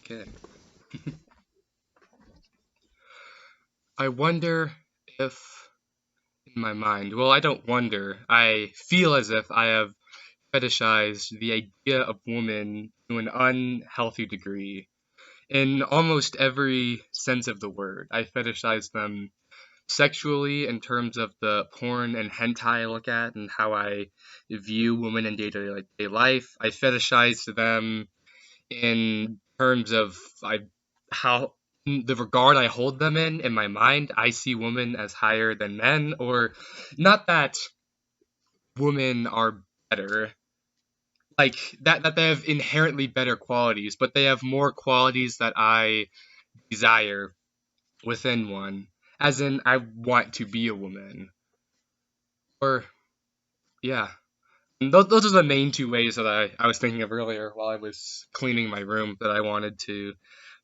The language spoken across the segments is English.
Okay. I wonder if in my mind, well, I don't wonder. I feel as if I have fetishized the idea of woman to an unhealthy degree. In almost every sense of the word, I fetishize them sexually in terms of the porn and hentai I look at and how I view women in day-to-day life. I fetishize them in terms of how the regard I hold them in my mind. I see women as higher than men, or not that women are better, like that they have inherently better qualities, but they have more qualities that I desire within one. As in, I want to be a woman, or yeah. And those are the main two ways that I was thinking of earlier while I was cleaning my room that I wanted to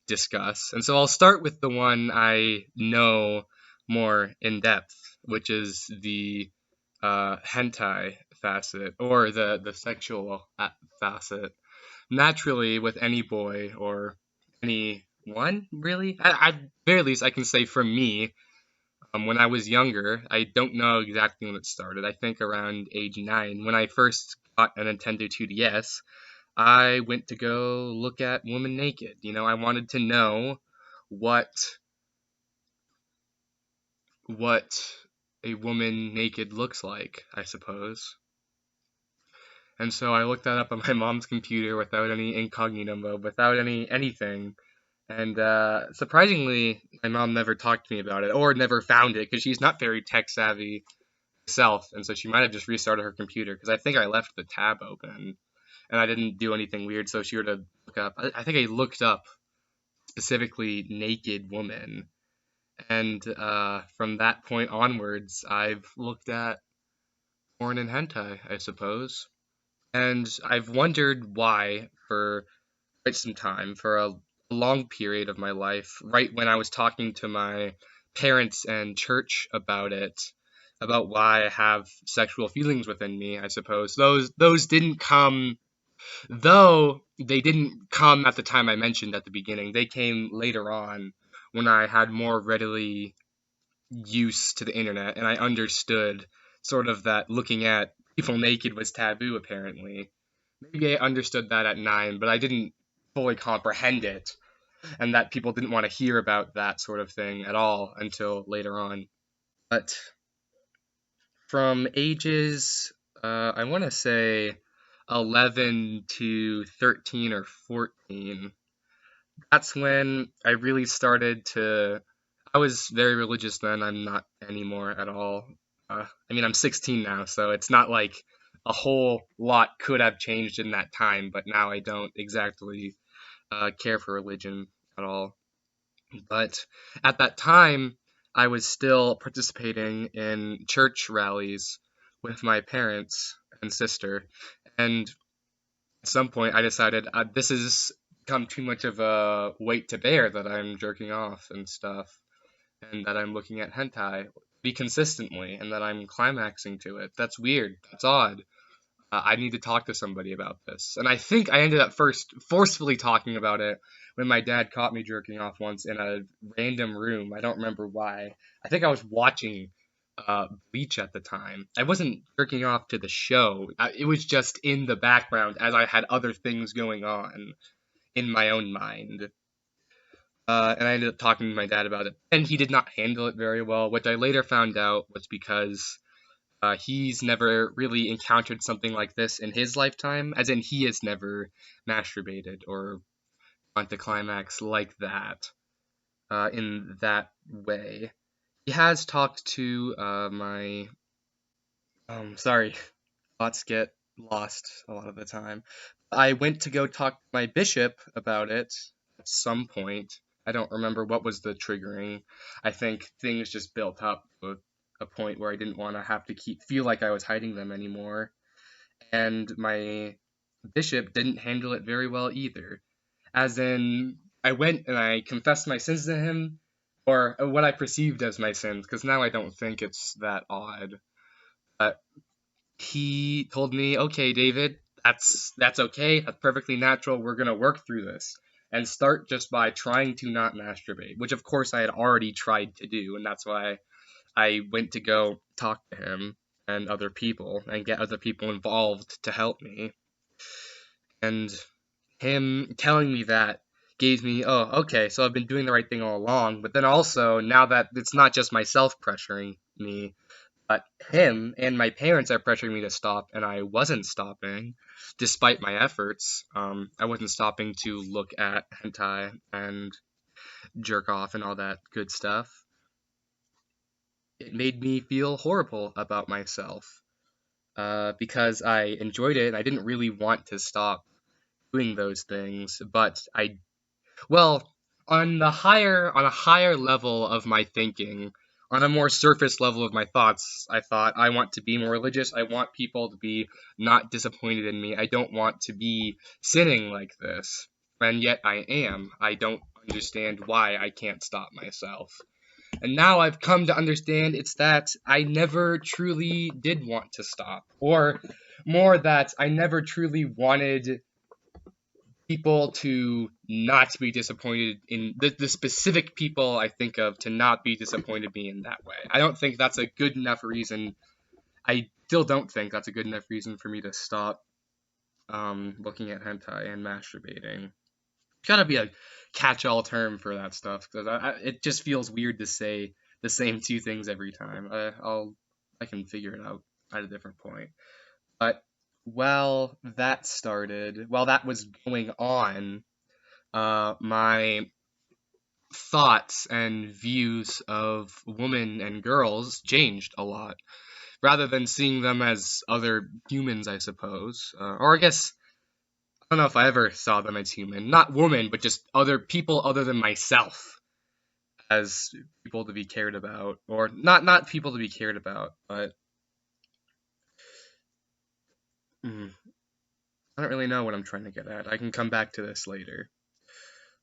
discuss. And so I'll start with the one I know more in depth, which is the hentai facet or the sexual facet. Naturally, with any boy or anyone, really, at very least, I can say from me, when I was younger, I don't know exactly when it started. I think around age 9, when I first got a Nintendo 2DS. I went to go look at women naked. I wanted to know what what a woman naked looks like, I suppose. And so I looked that up on my mom's computer without any incognito mode, without anything. And surprisingly, my mom never talked to me about it or never found it because she's not very tech savvy herself, and so she might have just restarted her computer because I think I left the tab open and I didn't do anything weird. So she were to look up. I think I looked up specifically naked woman. And from that point onwards, I've looked at porn and hentai, I suppose. And I've wondered why for quite some time, for a long period of my life, right when I was talking to my parents and church about it, about why I have sexual feelings within me, I suppose. Those didn't come, though they didn't come at the time I mentioned at the beginning. They came later on when I had more readily use to the internet and I understood sort of that looking at people naked was taboo apparently. Maybe I understood that at 9, but I didn't fully comprehend it and that people didn't want to hear about that sort of thing at all until later on. But from ages, I want to say 11 to 13 or 14, that's when I really started to. I was very religious then. I'm not anymore at all. I mean, I'm 16 now, so it's not like a whole lot could have changed in that time, but now I don't exactly care for religion at all. But at that time, I was still participating in church rallies with my parents and sister. And at some point, I decided this has become too much of a weight to bear that I'm jerking off and stuff, and that I'm looking at hentai be consistently, and that I'm climaxing to it. That's weird. That's odd. I need to talk to somebody about this. And I think I ended up first forcefully talking about it when my dad caught me jerking off once in a random room. I don't remember why. I think I was watching Bleach at the time. I wasn't jerking off to the show. It was just in the background as I had other things going on in my own mind. And I ended up talking to my dad about it. And he did not handle it very well, which I later found out was because he's never really encountered something like this in his lifetime, as in he has never masturbated or gone to climax like that in that way. He has talked to my sorry, thoughts get lost a lot of the time. I went to go talk to my bishop about it at some point. I don't remember what was the triggering. I think things just built up to a point where I didn't want to have to feel like I was hiding them anymore. And my bishop didn't handle it very well either. As in, I went and I confessed my sins to him, or what I perceived as my sins, because now I don't think it's that odd. But he told me, "Okay, David, that's okay. That's perfectly natural. We're gonna work through this." and start just by trying to not masturbate, which of course I had already tried to do, and that's why I went to go talk to him and other people and get other people involved to help me. And him telling me that gave me, oh, okay, so I've been doing the right thing all along. But then also, now that it's not just myself pressuring me, but him and my parents are pressuring me to stop, and I wasn't stopping, despite my efforts. I wasn't stopping to look at hentai and jerk off and all that good stuff. It made me feel horrible about myself because I enjoyed it and I didn't really want to stop doing those things, but well, on a higher level of my thinking, on a more surface level of my thoughts, I thought I want to be more religious. I want people to be not disappointed in me. I don't want to be sinning like this. And yet I am. I don't understand why I can't stop myself. And now I've come to understand it's that I never truly did want to stop. Or more that I never truly wanted people to not be disappointed in the specific people I think of to not be disappointed me in that way. I don't think that's a good enough reason. I still don't think that's a good enough reason for me to stop looking at hentai and masturbating. Gotta be a catch-all term for that stuff because it just feels weird to say the same two things every time. I can figure it out at a different point. But while that was going on, my thoughts and views of women and girls changed a lot. Rather than seeing them as other humans, I suppose, or I guess I don't know if I ever saw them as human, not women, but just other people other than myself as people to be cared about, or not people to be cared about, but I don't really know what I'm trying to get at. I can come back to this later.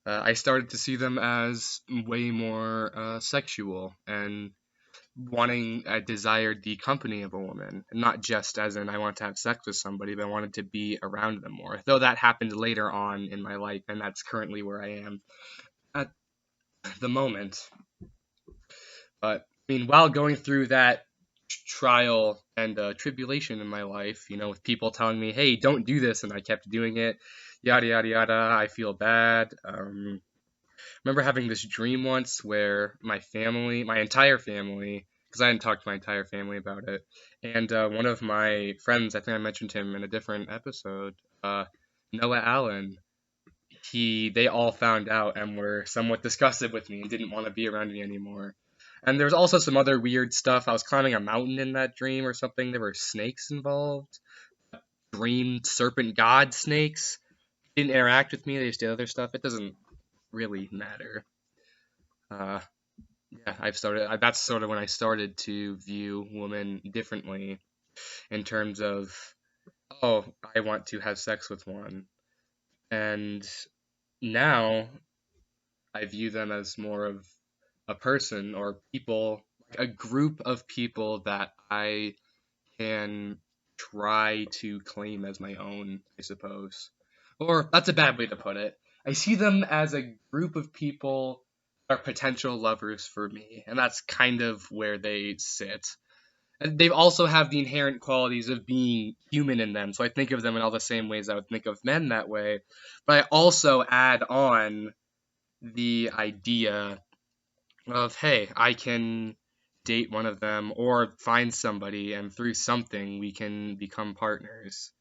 I started to see them as way more sexual and I desired the company of a woman, not just as in I want to have sex with somebody, but I wanted to be around them more. Though that happened later on in my life, and that's currently where I am at the moment. But I mean, while going through that trial and tribulation in my life, with people telling me, "Hey, don't do this," and I kept doing it, yada yada yada. I feel bad. Remember having this dream once where my entire family, because I hadn't talked to my entire family about it, and one of my friends, I think I mentioned him in a different episode, Noah Allen, they all found out and were somewhat disgusted with me and didn't want to be around me anymore. And there was also some other weird stuff. I was climbing a mountain in that dream or something. There were snakes involved. Dreamed serpent god snakes. Didn't interact with me. They just did other stuff. It doesn't really matter. Uh, yeah, that's sort of when I started to view women differently in terms of, oh, I want to have sex with one. And now I view them as more of a person or people, like a group of people that I can try to claim as my own, I suppose. Or that's a bad way to put it. I see them as a group of people that are potential lovers for me, and that's kind of where they sit. And they also have the inherent qualities of being human in them, so I think of them in all the same ways I would think of men that way. But I also add on the idea of, hey, I can date one of them or find somebody and through something we can become partners.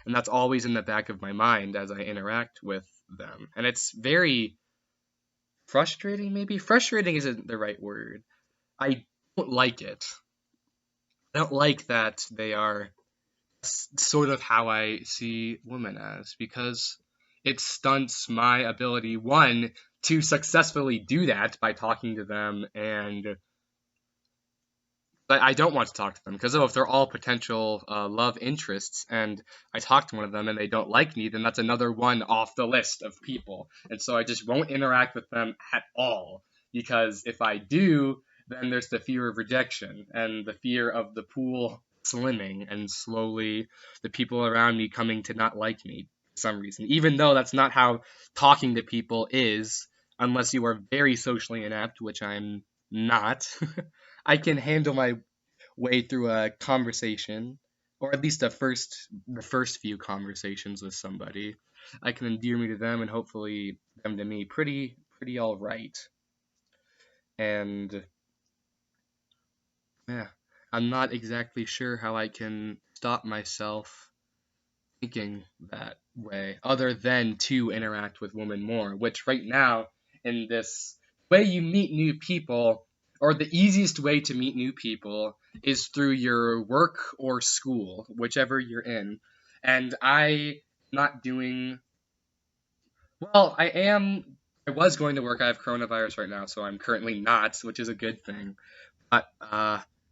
And that's always in the back of my mind as I interact with them. And it's very frustrating, maybe. Frustrating isn't the right word. I don't like it. I don't like that they are sort of how I see women as, because it stunts my ability, one, to successfully do that by talking to them, and but I don't want to talk to them because if they're all potential love interests and I talk to one of them and they don't like me, then that's another one off the list of people. And so I just won't interact with them at all, because if I do, then there's the fear of rejection and the fear of the pool slimming and slowly the people around me coming to not like me. for some reason, even though that's not how talking to people is, unless you are very socially inept, which I'm not. I can handle my way through a conversation, or at least the first few conversations with somebody. I can endear me to them and hopefully them to me pretty all right. And yeah, I'm not exactly sure how I can stop myself thinking that way, other than to interact with women more, which right now, in this way you meet new people, or the easiest way to meet new people, is through your work or school, whichever you're in. And I not doing well, I was going to work. I have coronavirus right now, so I'm currently not, which is a good thing. But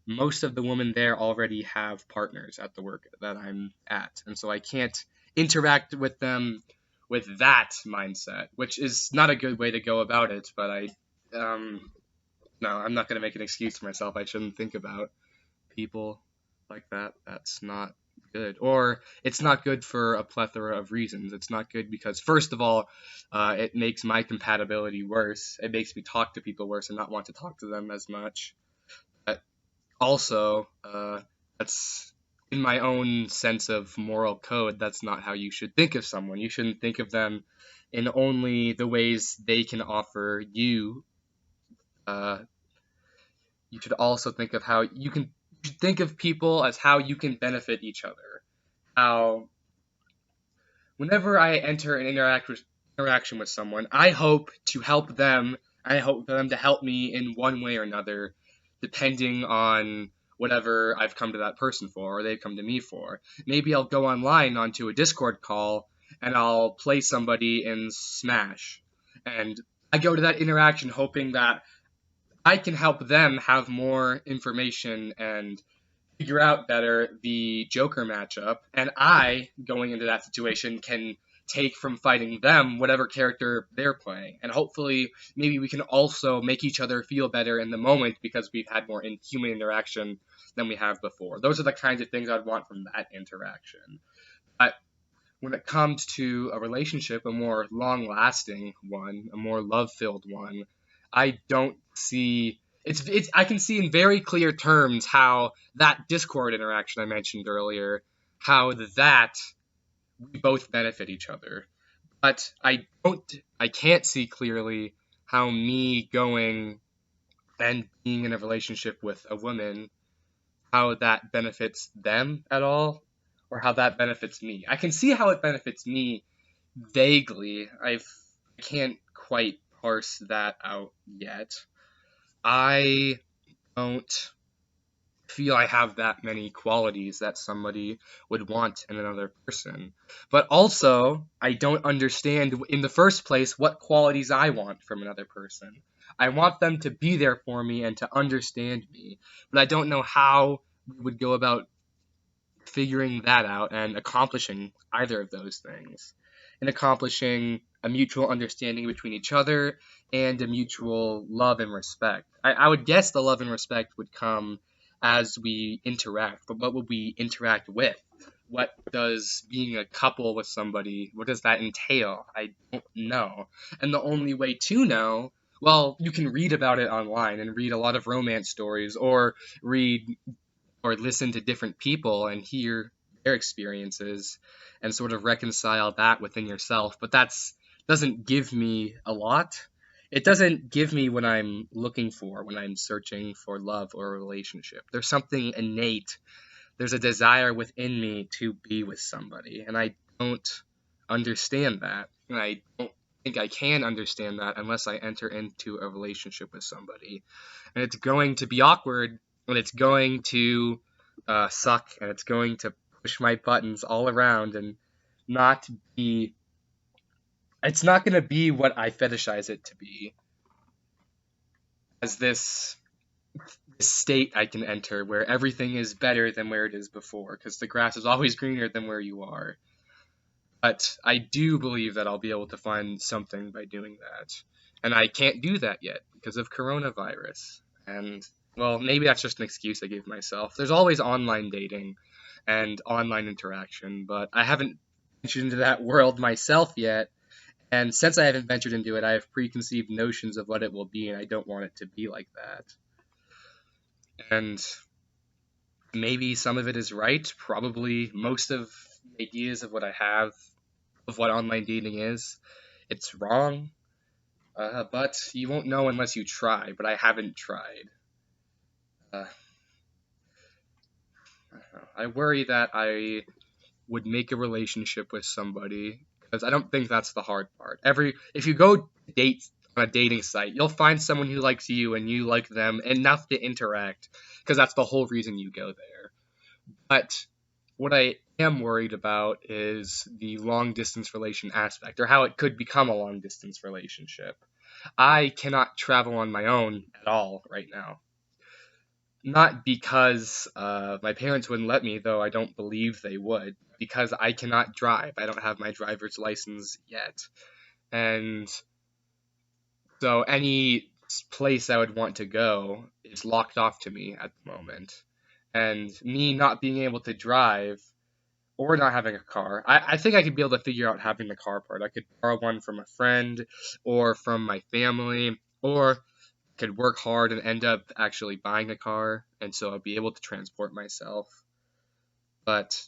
most of the women there already have partners at the work that I'm at, and so I can't interact with them with that mindset, which is not a good way to go about it. But no, I'm not going to make an excuse for myself. I shouldn't think about people like that. That's not good. Or it's not good for a plethora of reasons. It's not good because, first of all, it makes my compatibility worse. It makes me talk to people worse and not want to talk to them as much. Also, that's in my own sense of moral code, that's not how you should think of someone. You shouldn't think of them in only the ways they can offer you. Uh, you should also think of how you should think of people as how you can benefit each other. How whenever I enter an interaction with someone, I hope to help them. I hope for them to help me in one way or another, depending on whatever I've come to that person for or they've come to me for. Maybe I'll go online onto a Discord call and I'll play somebody in Smash. And I go to that interaction hoping that I can help them have more information and figure out better the Joker matchup, and I, going into that situation, can take from fighting them whatever character they're playing. And hopefully, maybe we can also make each other feel better in the moment because we've had more human interaction than we have before. Those are the kinds of things I'd want from that interaction. But when it comes to a relationship, a more long lasting one, a more love filled one, I don't see it's I can see in very clear terms how that Discord interaction I mentioned earlier, how that we both benefit each other. But I can't see clearly how me going and being in a relationship with a woman, how that benefits them at all, or how that benefits me. I can see how it benefits me vaguely. I can't quite parse that out yet. I don't feel I have that many qualities that somebody would want in another person. But also, I don't understand in the first place what qualities I want from another person. I want them to be there for me and to understand me, but I don't know how we would go about figuring that out and accomplishing either of those things, and accomplishing a mutual understanding between each other and a mutual love and respect. I would guess the love and respect would come as we interact, but what would we interact with? What does being a couple with somebody, what does that entail? I don't know. And the only way to know, well, you can read about it online and read a lot of romance stories or read or listen to different people and hear their experiences and sort of reconcile that within yourself. But that's doesn't give me a lot. It doesn't give me what I'm looking for when I'm searching for love or a relationship. There's something innate. There's a desire within me to be with somebody, and I don't understand that. And I don't think I can understand that unless I enter into a relationship with somebody. And it's going to be awkward, and it's going to suck, and it's going to push my buttons all around and not be. It's not going to be what I fetishize it to be, as this state I can enter where everything is better than where it is before, because the grass is always greener than where you are. But I do believe that I'll be able to find something by doing that. And I can't do that yet because of coronavirus. And, well, maybe that's just an excuse I give myself. There's always online dating and online interaction, but I haven't ventured into that world myself yet. And since I haven't ventured into it, I have preconceived notions of what it will be, and I don't want it to be like that. And maybe some of it is right. Probably most of the ideas of what I have, of what online dating is, it's wrong. But you won't know unless you try. But I haven't tried. Uh, I worry that I would make a relationship with somebody because I don't think that's the hard part. If you go date on a dating site, you'll find someone who likes you and you like them enough to interact because that's the whole reason you go there. But what I am worried about is the long distance relation aspect or how it could become a long distance relationship. I cannot travel on my own at all right now. Not because my parents wouldn't let me, though I don't believe they would, because I cannot drive. I don't have my driver's license yet. And so any place I would want to go is locked off to me at the moment. And me not being able to drive or not having a car, I think I could be able to figure out having the car part. I could borrow one from a friend or from my family, or could work hard and end up actually buying a car, and so I'll be able to transport myself. But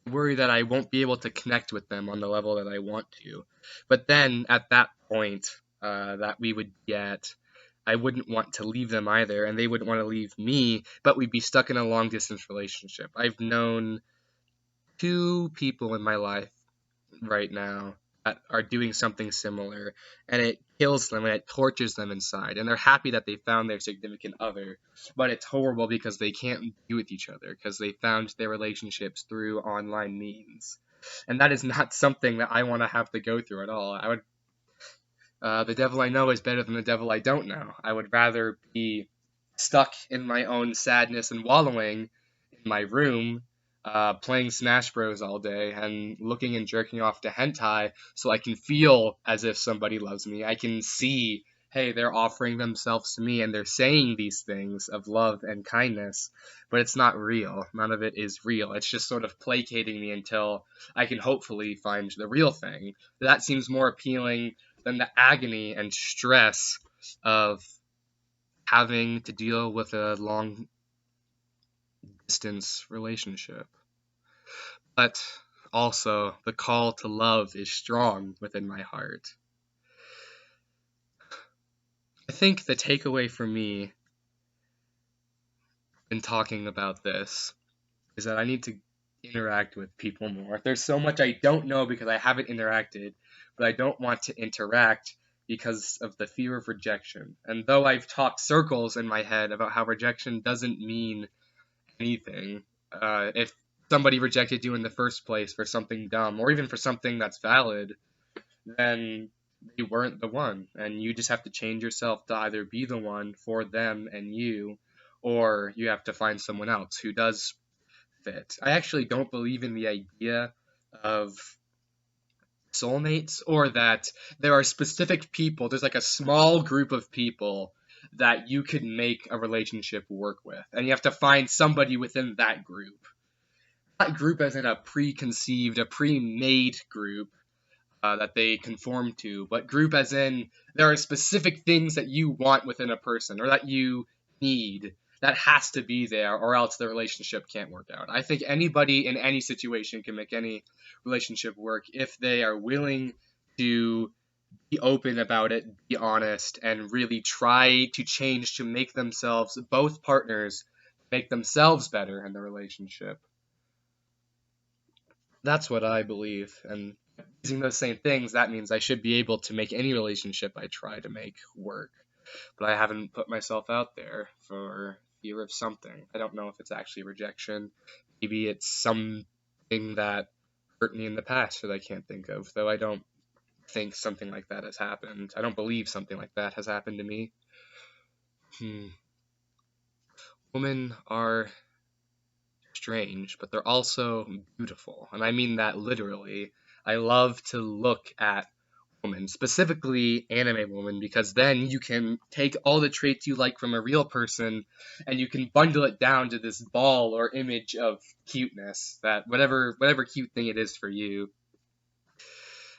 I worry that I won't be able to connect with them on the level that I want to. But then at that point that we would get, I wouldn't want to leave them either, and they wouldn't want to leave me, but we'd be stuck in a long distance relationship. I've known two people in my life right now that are doing something similar, and it kills them and it tortures them inside, and they're happy that they found their significant other, but it's horrible because they can't be with each other because they found their relationships through online means, and that is not something that I want to have to go through at all. I would The devil I know is better than the devil I don't know. I would rather be stuck in my own sadness and wallowing in my room, playing Smash Bros. All day and looking and jerking off to hentai so I can feel as if somebody loves me. I can see, hey, they're offering themselves to me and they're saying these things of love and kindness, but it's not real. None of it is real. It's just sort of placating me until I can hopefully find the real thing. That seems more appealing than the agony and stress of having to deal with a long distance relationship. But also, the call to love is strong within my heart. I think the takeaway for me in talking about this is that I need to interact with people more. There's so much I don't know because I haven't interacted, but I don't want to interact because of the fear of rejection. And though I've talked circles in my head about how rejection doesn't mean anything, if somebody rejected you in the first place for something dumb or even for something that's valid, then you weren't the one. And you just have to change yourself to either be the one for them and you, or you have to find someone else who does fit. I actually don't believe in the idea of soulmates or that there are specific people, there's like a small group of people that you can make a relationship work with. And you have to find somebody within that group. Not group as in a preconceived, a pre-made group that they conform to, but group as in there are specific things that you want within a person or that you need that has to be there or else the relationship can't work out. I think anybody in any situation can make any relationship work if they are willing to be open about it, be honest, and really try to change to make themselves, both partners, make themselves better in the relationship. That's what I believe. And using those same things, that means I should be able to make any relationship I try to make work. But I haven't put myself out there for fear of something. I don't know if it's actually rejection. Maybe it's something that hurt me in the past that I can't think of, though I don't think something like that has happened. I don't believe something like that has happened to me. Women are strange, but they're also beautiful. And I mean that literally. I love to look at woman, specifically anime woman, because then you can take all the traits you like from a real person and you can bundle it down to this ball or image of cuteness, that whatever cute thing it is for you.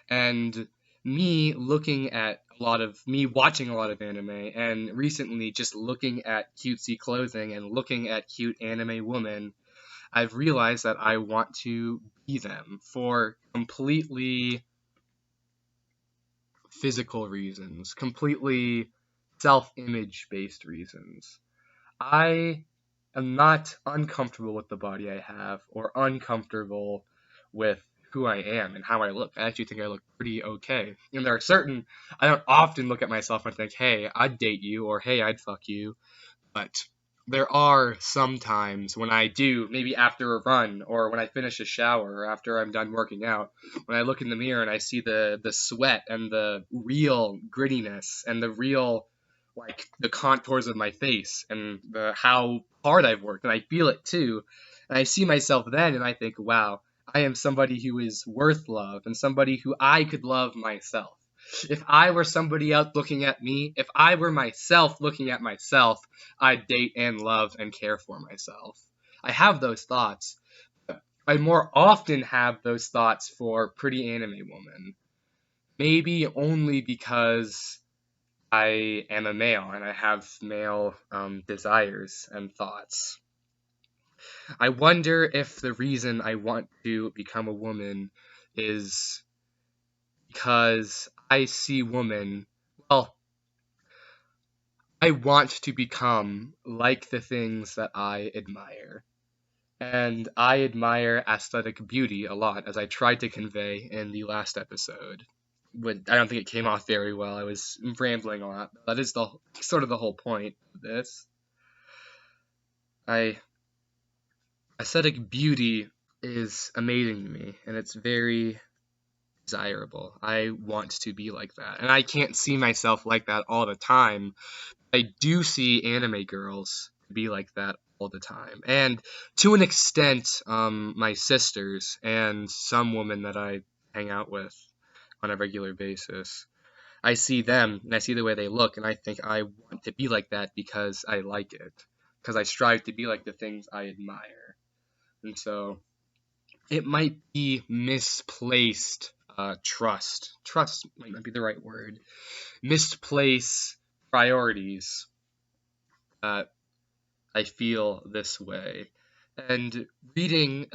And me watching a lot of anime, and recently just looking at cutesy clothing and looking at cute anime women, I've realized that I want to be them for completely physical reasons, completely self-image based reasons. I am not uncomfortable with the body I have or uncomfortable with who I am and how I look. I actually think I look pretty okay. And there are certain, I don't often look at myself and think, hey, I'd date you, or hey, I'd fuck you. But there are some times when I do, maybe after a run or when I finish a shower or after I'm done working out, when I look in the mirror and I see the sweat and the real grittiness and the real, like, the contours of my face and the how hard I've worked, and I feel it too. And I see myself then and I think, wow, I am somebody who is worth love and somebody who I could love myself. If I were somebody else looking at me, if I were myself looking at myself, I'd date and love and care for myself. I have those thoughts. I more often have those thoughts for Pretty Anime Woman. Maybe only because I am a male and I have male desires and thoughts. I wonder if the reason I want to become a woman is because I see women, well, I want to become like the things that I admire. And I admire aesthetic beauty a lot, as I tried to convey in the last episode. I don't think it came off very well. I was rambling a lot. That is the sort of the whole point of this. Aesthetic beauty is amazing to me, and it's very desirable. I want to be like that. And I can't see myself like that all the time. I do see anime girls be like that all the time. And to an extent, my sisters and some women that I hang out with on a regular basis. I see them and I see the way they look, and I think I want to be like that because I like it. Because I strive to be like the things I admire. And so it might be misplaced trust. Trust might not be the right word. Misplaced priorities that I feel this way. And reading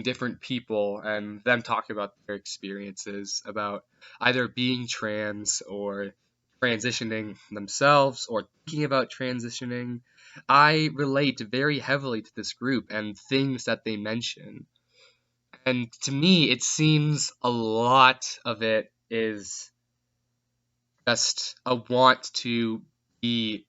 different people and them talk about their experiences about either being trans or transitioning themselves or thinking about transitioning, I relate very heavily to this group and things that they mention. And to me, it seems a lot of it is just a want to be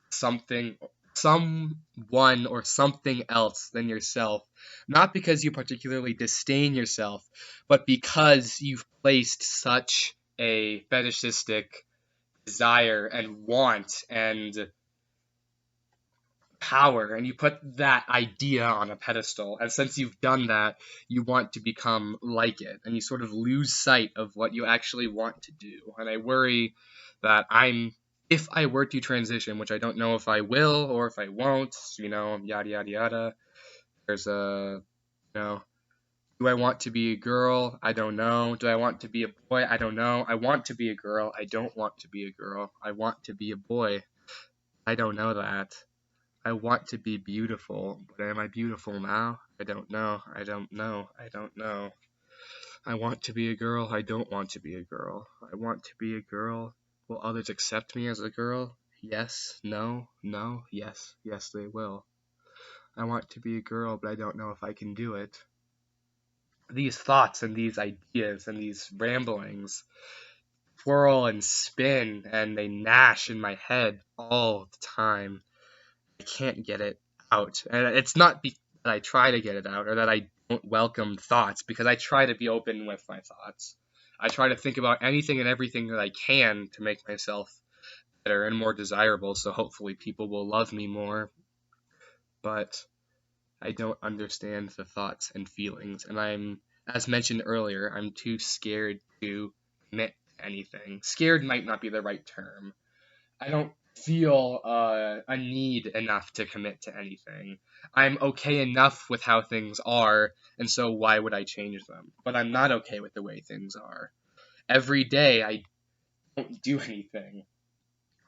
someone or something else than yourself, not because you particularly disdain yourself, but because you've placed such a fetishistic desire and want and power, and you put that idea on a pedestal, and since you've done that, you want to become like it, and you sort of lose sight of what you actually want to do. And I worry that if I were to transition, which I don't know if I will or if I won't, yada yada yada, there's do I want to be a girl? I don't know. Do I want to be a boy? I don't know. I want to be a girl. I don't want to be a girl. I want to be a boy. I don't know that. I want to be beautiful, but am I beautiful now? I don't know. I don't know. I don't know. I want to be a girl. I don't want to be a girl. I want to be a girl. Will others accept me as a girl? Yes. No. No. Yes. Yes, they will. I want to be a girl, but I don't know if I can do it. These thoughts and these ideas and these ramblings swirl and spin and they gnash in my head all the time. I can't get it out. And it's not that I try to get it out or that I don't welcome thoughts, because I try to be open with my thoughts. I try to think about anything and everything that I can to make myself better and more desirable, so hopefully people will love me more. But I don't understand the thoughts and feelings, and as mentioned earlier, I'm too scared to commit anything. Scared might not be the right term. I don't feel a need enough to commit to anything. I'm okay enough with how things are, and so why would I change them? But I'm not okay with the way things are. Every day I don't do anything.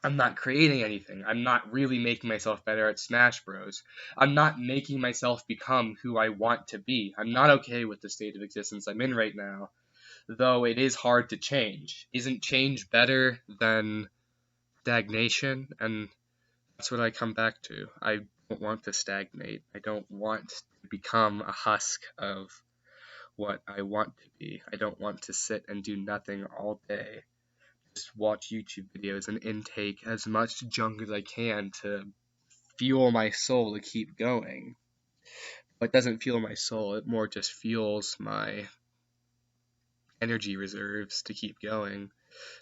I'm not creating anything. I'm not really making myself better at Smash Bros. I'm not making myself become who I want to be. I'm not okay with the state of existence I'm in right now, though it is hard to change. Isn't change better than stagnation? And that's what I come back to. I don't want to stagnate. I don't want to become a husk of what I want to be. I don't want to sit and do nothing all day. Just watch YouTube videos and intake as much junk as I can to fuel my soul to keep going. But it doesn't fuel my soul, it more just fuels my energy reserves to keep going.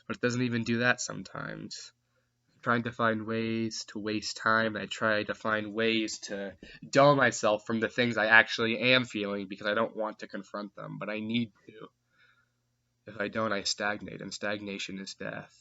But it doesn't even do that sometimes. Trying to find ways to waste time. I try to find ways to dull myself from the things I actually am feeling because I don't want to confront them, but I need to. If I don't, I stagnate, and stagnation is death.